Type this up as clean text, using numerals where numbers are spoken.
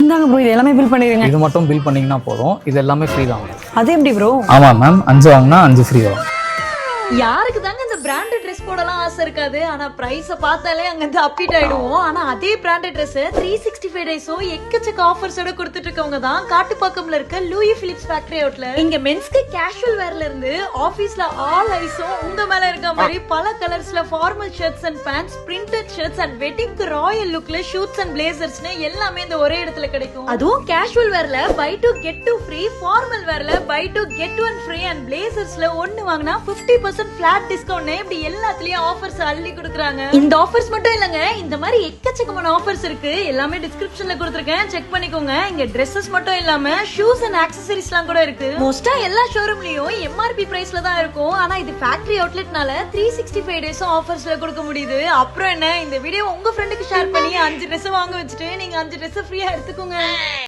இந்தாங்க ப்ரோ, இது எல்லாமே பில் பண்ணிடுங்க. இது மட்டும் பில் பண்ணீங்கன்னா போதும், இது எல்லாமே ஃப்ரீ தான். அது எப்படி ப்ரோ? ஆமா மேம், 5 வாங்கினா 5 ஃப்ரீ வரும். யாருக்கு தாங்க இந்த பிராண்டட் ட்ரெஸ் போடலாம் ஆசை இருக்காது? ஆனா பிரைஸ பார்த்தாலே அங்க இருந்து அப்பீட் ஆயிடுவோம். ஆனா அதே பிராண்டட் ட்ரெஸ் 365 டேஸும் எக்கச்சக்க ஆஃபர்ஸோட கொடுத்துட்டு இருக்கவங்க தான் காட்டுப்பாக்கம்ல இருக்க லூயி பிலிப்ஸ் ஃபேக்டரி அவுட்லெட். இங்க மென்ஸ்க்கு கேஷுவல் வேர்ல இருந்து ஆபீஸ்ல ஆல் ஐஸும் உங்க மேல இருக்க மாதிரி பல கலர்ஸ்ல formal shirts and pants, printed shirts and வெட்டிங்க்கு ராயல் லுக்ல ஷூட்ஸ் அண்ட் பிளேசர்ஸ்னு எல்லாமே இந்த ஒரே இடத்துல கிடைக்கும். அதுவும் கேஷுவல் வேர்ல பை 2 get 2 ஃப்ரீ, ஃபார்மல் வேர்ல பை 2 get 1 ஃப்ரீ அண்ட் பிளேசர்ஸ்ல ஒன்னு வாங்கினா 50% ஃபிளாட் டிஸ்கவுண்ட். இப்படி எல்லாத்துலயும் ஆஃபர்ஸ் அள்ளி கொடுக்கறாங்க. இந்த ஆஃபர்ஸ் மட்டும் இல்லங்க, இந்த மாதிரி எக்கச்சக்கமான ஆஃபர்ஸ் இருக்கு. எல்லாமே டிஸ்கிரிப்ஷன்ல கொடுத்திருக்கேன், செக் பண்ணிக்கோங்க. இங்க Dresses மட்டும் இல்லாம ஷூஸ் அண்ட் ஆக்சசரிஸ்லாம் கூட இருக்கு. மோஸ்டா எல்லா ஷோரூம்லயும் எம்ஆர்பி பிரைஸ்ல தான் இருக்கும். ஆனா இது ஃபேக்டரி அவுட்லெட்னால 365 டேஸும் ஆஃபர்ஸ்ல கொடுக்க முடியுது. அப்புறம் என்ன, இந்த வீடியோ உங்க ஃப்ரெண்டுக்கு ஷேர் பண்ணி 5 Dress வாங்க வச்சுட்டு நீங்க 5 Dress ஃப்ரீயா எடுத்துக்கோங்க.